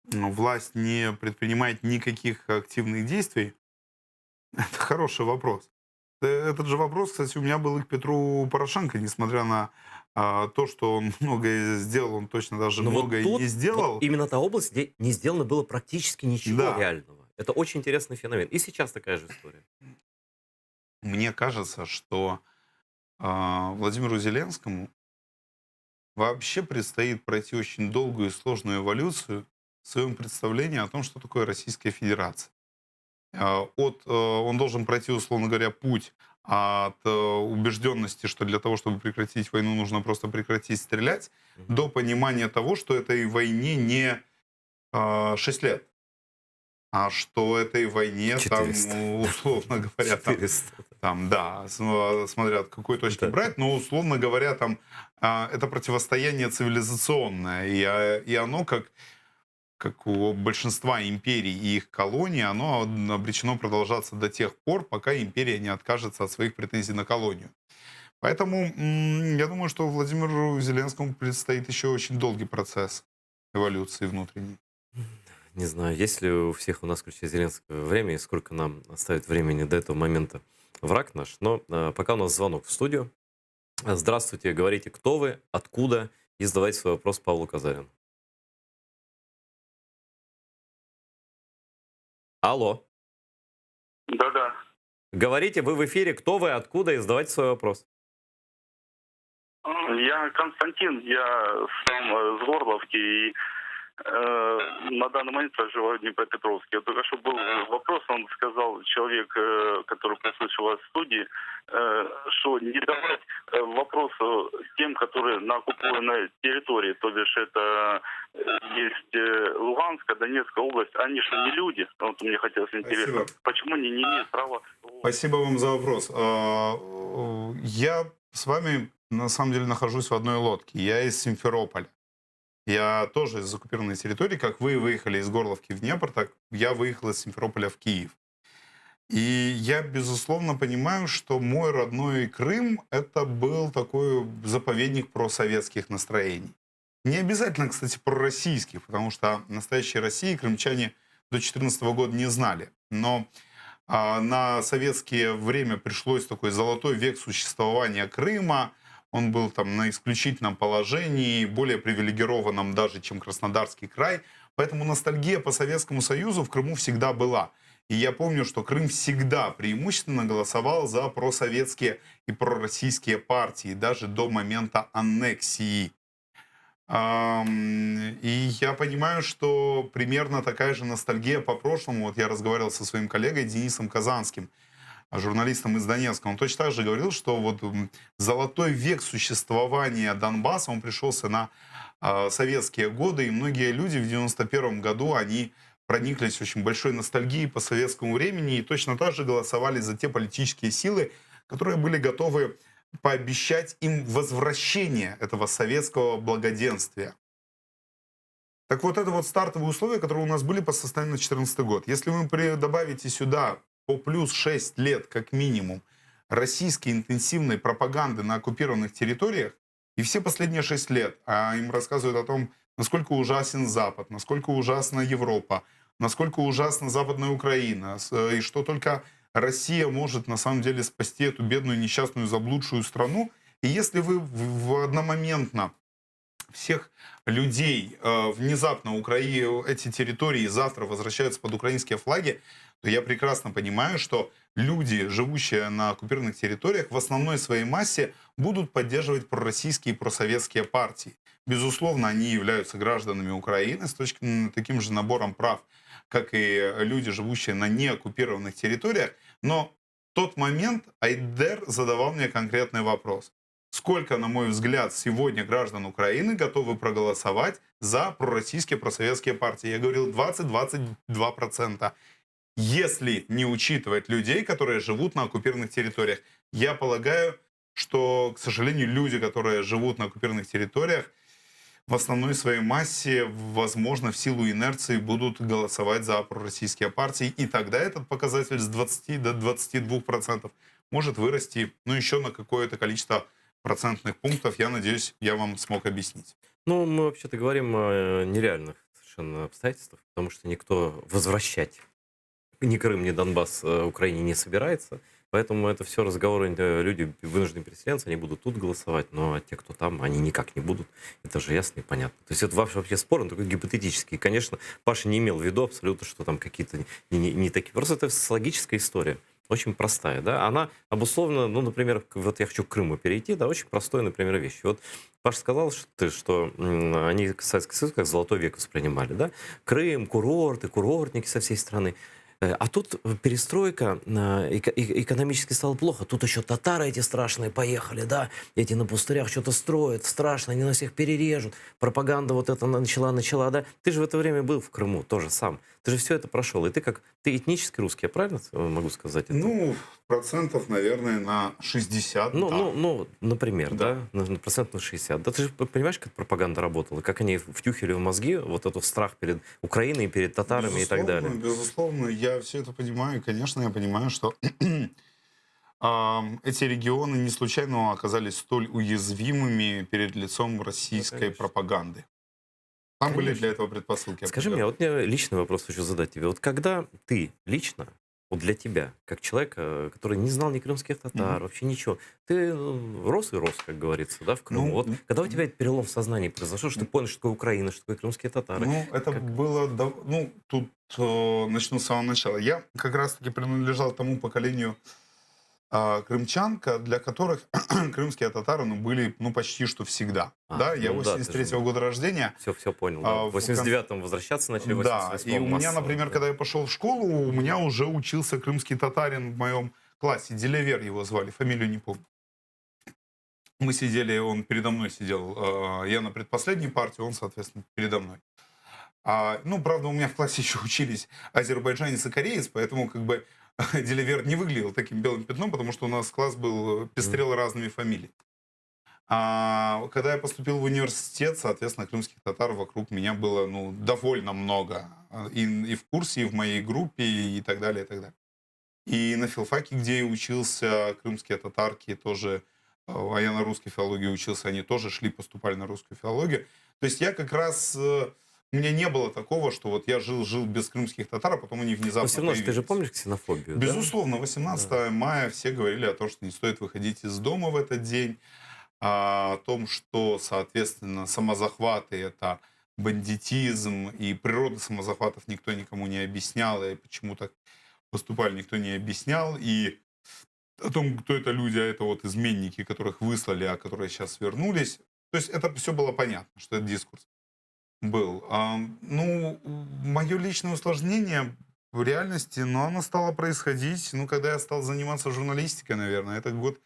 власть не предпринимает никаких активных действий? Это хороший вопрос. Этот же вопрос, кстати, у меня был и к Петру Порошенко, несмотря на то, что он многое сделал, он точно даже Но многое вот тут не сделал. вот именно та область, где не сделано было практически ничего Да. реального. Это очень интересный феномен. И сейчас такая же история. Мне кажется, что Владимиру Зеленскому вообще предстоит пройти очень долгую и сложную эволюцию в своем представлении о том, что такое Российская Федерация. Он должен пройти, условно говоря, путь от убежденности, что для того, чтобы прекратить войну, нужно просто прекратить стрелять, до понимания того, что этой войне не 6 лет, а что этой войне, там, 400. условно говоря, там, 400. там, да, смотря от какой точки Да. брать, но, условно говоря, там, это противостояние цивилизационное, и оно, как у большинства империй и их колоний, оно обречено продолжаться до тех пор, пока империя не откажется от своих претензий на колонию. Поэтому я думаю, что Владимиру Зеленскому предстоит еще очень долгий процесс эволюции внутренней. Не знаю, есть ли у всех у нас, включая Зеленского, время, и сколько нам оставит времени до этого момента враг наш. Но пока у нас звонок в студию. Здравствуйте, говорите, кто вы, откуда, и задавайте свой вопрос Павлу Казарину. Алло. Да-да. Говорите, вы в эфире, кто вы, откуда, и задавайте свой вопрос. Я Константин, я сам с Горловки, и на данный момент проживаю в Днепропетровске. Вот только что был вопрос, он сказал, человек, который послушал вас в студии, что не давать вопрос тем, которые на оккупированной территории, то бишь это есть Луганская, Донецкая область, они же не люди. Вот мне хотелось интересно, Спасибо. почему они не имеют права... Спасибо вам за вопрос. Я с вами, на самом деле, нахожусь в одной лодке. Я из Симферополя. Я тоже из оккупированной территории, как вы выехали из Горловки в Днепр, так я выехал из Симферополя в Киев. И я, безусловно, понимаю, что мой родной Крым — это был такой заповедник просоветских настроений. Не обязательно, кстати, пророссийских, потому что настоящей России крымчане до 2014 года не знали. Но на советское время пришлось такой золотой век существования Крыма. Он был там на исключительном положении, более привилегированном даже, чем Краснодарский край. Поэтому ностальгия по Советскому Союзу в Крыму всегда была. И я помню, что Крым всегда преимущественно голосовал за просоветские и пророссийские партии, даже до момента аннексии. И я понимаю, что примерно такая же ностальгия по прошлому. Вот я разговаривал со своим коллегой Денисом Казанским, журналистом из Донецка. Он точно так же говорил, что вот золотой век существования Донбасса, он пришелся на советские годы, и многие люди в 91 году, они прониклись очень большой ностальгией по советскому времени и точно так же голосовали за те политические силы, которые были готовы пообещать им возвращение этого советского благоденствия. Так вот, это вот стартовые условия, которые у нас были по состоянию на 2014 год. Если вы добавите сюда по плюс 6 лет, как минимум, российской интенсивной пропаганды на оккупированных территориях, и все последние 6 лет им рассказывают о том, насколько ужасен Запад, насколько ужасна Европа, насколько ужасна Западная Украина, и что только Россия может на самом деле спасти эту бедную, несчастную, заблудшую страну. И если вы одномоментно всех людей внезапно эти территории завтра возвращаются под украинские флаги, то я прекрасно понимаю, что люди, живущие на оккупированных территориях, в основной своей массе будут поддерживать пророссийские и просоветские партии. Безусловно, они являются гражданами Украины с таким же набором прав, как и люди, живущие на неоккупированных территориях. Но в тот момент Айдер задавал мне конкретный вопрос. Сколько, на мой взгляд, сегодня граждан Украины готовы проголосовать за пророссийские, просоветские партии? Я говорил 20-22%. Если не учитывать людей, которые живут на оккупированных территориях. Я полагаю, что, к сожалению, люди, которые живут на оккупированных территориях, в основной своей массе, возможно, в силу инерции будут голосовать за пророссийские партии. И тогда этот показатель с 20 до 22% может вырасти, еще на какое-то количество процентных пунктов. Я надеюсь, я вам смог объяснить. Ну, мы вообще-то говорим о нереальных совершенно обстоятельствах, потому что никто возвращать ни Крым, ни Донбасс Украине не собирается. Поэтому это все разговоры, люди вынужденные переселенцы, они будут тут голосовать, но те, кто там, они никак не будут. Это же ясно и понятно. То есть это вообще спор, он такой гипотетический. Конечно, Паша не имел в виду абсолютно, что там какие-то не такие. Просто это социологическая история. Очень простая, да, она обусловлена, например, вот я хочу к Крыму перейти, да, очень простой, например, вещь. Вот Паша сказал, что они Советский Союз как золотой век воспринимали, да, Крым, курорты, курортники со всей страны. А тут перестройка, экономически стало плохо. Тут еще татары эти страшные поехали, да, эти на пустырях что-то строят, страшно, они нас всех перережут. Пропаганда вот это начала, да. Ты же в это время был в Крыму тоже сам. Ты же все это прошел. И ты этнический русский, я правильно могу сказать это? Процентов, наверное, на 60. Например, да, процент на 60. Да ты же понимаешь, как пропаганда работала, как они втюхили в мозги вот этот страх перед Украиной, перед татарами и так далее. Безусловно, я все это понимаю. И, конечно, я понимаю, что эти регионы не случайно оказались столь уязвимыми перед лицом российской пропаганды. Там были для этого предпосылки. Скажи мне, вот мне личный вопрос хочу задать тебе. Вот когда ты лично, вот для тебя, как человек, который не знал ни крымских татар, вообще ничего, ты рос и рос, как говорится, да, в Крыму. Вот когда у тебя этот перелом в сознании произошел, что ты понял, что такое Украина, что такое крымские татары? Это было... тут начну с самого начала. Я как раз-таки принадлежал тому поколению крымчан, для которых крымские татары были я что всегда. Я 83-го года рождения. Все понял. В 89-м возвращаться начали, в 88-м и у меня, например, когда я пошел в школу, у меня уже учился крымский татарин в моем классе. Делевер его звали, фамилию не помню. Мы сидели, он передо мной сидел. Я на предпоследней партии, он, соответственно, передо мной. Правда, у меня в классе еще учились азербайджанец и кореец, поэтому Делевер не выглядел таким белым пятном, потому что у нас класс был пестрел разными фамилиями. Когда я поступил в университет, соответственно, крымских татар вокруг меня было довольно много. И в курсе, и в моей группе, и так далее, и так далее. И на филфаке, где я учился, крымские татарки тоже, а я на русской филологии учился, они тоже поступали на русскую филологию. То есть я как раз, у меня не было такого, что вот я жил без крымских татар, а потом они внезапно Но все равно, ты же появились. помнишь ксенофобию, да? Безусловно, 18 мая все говорили о том, что не стоит выходить из дома в этот день, о том, что, соответственно, самозахваты — это бандитизм, и природа самозахватов никто никому не объяснял, и почему так поступали, никто не объяснял, и о том, кто это люди, а это вот изменники, которых выслали, а которые сейчас вернулись. То есть это все было понятно, что этот дискурс был. Мое личное усложнение в реальности, оно стало происходить, когда я стал заниматься журналистикой, наверное. Это год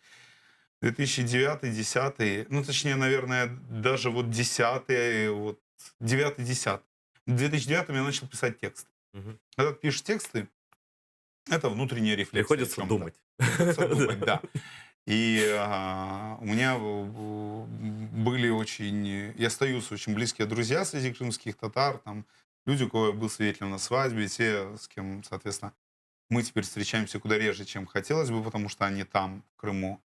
2009-2010, точнее, наверное, даже вот 10-й, вот 9-10. В 2009 я начал писать тексты. Мгм. Когда ты пишешь тексты, это внутренняя рефлексия. Приходится о чём-то. думать. Приходится думать, да. И у меня были и остаются очень близкие друзья среди крымских татар, там люди, у кого я был свидетелем на свадьбе, те, с кем, соответственно, мы теперь встречаемся куда реже, чем хотелось бы, потому что они там, в Крыму.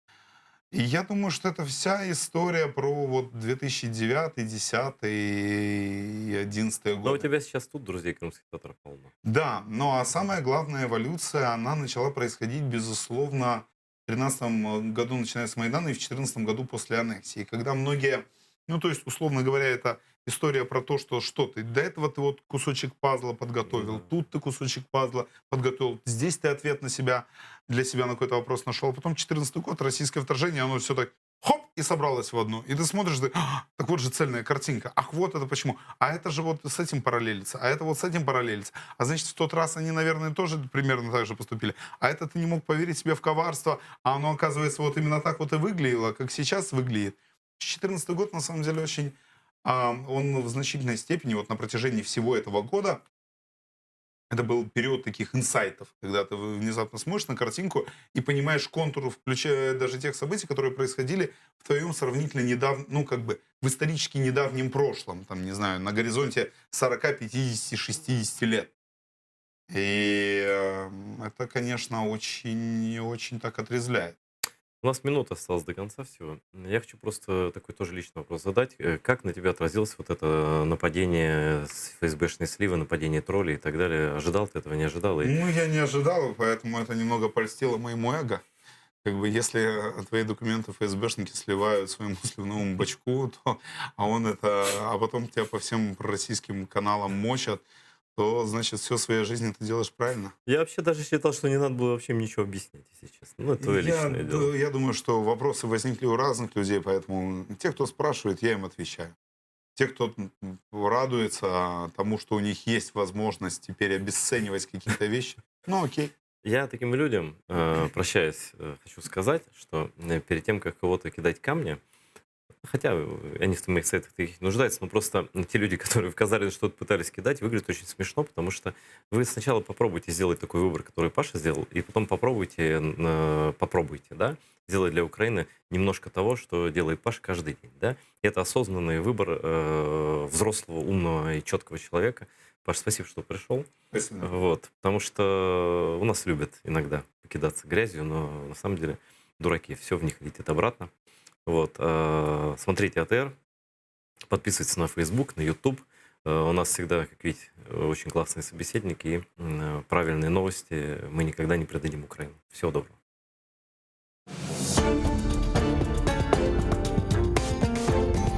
И я думаю, что это вся история про вот 2009, 2010 и 2011 Но у годы. тебя сейчас тут друзей крымских татар полно. Да, а самая главная эволюция, она начала происходить, безусловно, в 2013 году, начиная с Майдана, и в 2014 году после аннексии. Когда многие, то есть, условно говоря, это история про то, что ты до этого ты вот кусочек пазла подготовил, Да. тут ты кусочек пазла подготовил, здесь ты ответ для себя на какой-то вопрос нашел. А потом 2014 год, российское вторжение, оно все так хоп, и собралось в одну. И ты смотришь, так вот же цельная картинка. Ах, вот это почему. А это же вот с этим параллелится, а это вот с этим параллелится. А значит, в тот раз они, наверное, тоже примерно так же поступили. А это ты не мог поверить себе в коварство, а оно, оказывается, вот именно так вот и выглядело, как сейчас выглядит. 2014 год, на самом деле, он в значительной степени, вот на протяжении всего этого года, это был период таких инсайтов, когда ты внезапно смотришь на картинку и понимаешь контур, включая даже тех событий, которые происходили в твоем сравнительно недавнем, в исторически недавнем прошлом, там, не знаю, на горизонте 40, 50, 60 лет. И это, конечно, очень так отрезвляет. У нас минута осталась до конца всего. Я хочу просто такой тоже личный вопрос задать. Как на тебя отразилось вот это нападение с ФСБшной сливы, нападение троллей и так далее? Ожидал ты этого, не ожидал? Я не ожидал, поэтому это немного польстило моему эго. Если твои документы ФСБшники сливают своему сливному бачку, а потом тебя по всем пророссийским каналам мочат, то, значит, всю свою жизнь ты делаешь правильно. Я вообще даже считал, что не надо было вообще им ничего объяснять, если честно. Это твое личное дело. Я думаю, что вопросы возникли у разных людей, поэтому те, кто спрашивает, я им отвечаю. Те, кто радуется тому, что у них есть возможность теперь обесценивать какие-то вещи, окей. Я таким людям, прощаясь, хочу сказать, что перед тем, как кого-то кидать камни, хотя они в моих советах таких не нуждаются, но просто те люди, которые в Казани что-то пытались кидать, выглядят очень смешно, потому что вы сначала попробуйте сделать такой выбор, который Паша сделал, и потом попробуйте, да, сделать для Украины немножко того, что делает Паша каждый день, да. И это осознанный выбор взрослого, умного и четкого человека. Паша, спасибо, что пришел. Спасибо. Потому что у нас любят иногда покидаться грязью, но на самом деле дураки, все в них летит обратно. Смотрите АТР, подписывайтесь на Facebook, на YouTube. У нас всегда, как видите, очень классные собеседники и правильные новости. Мы никогда не предадим Украину. Всего доброго.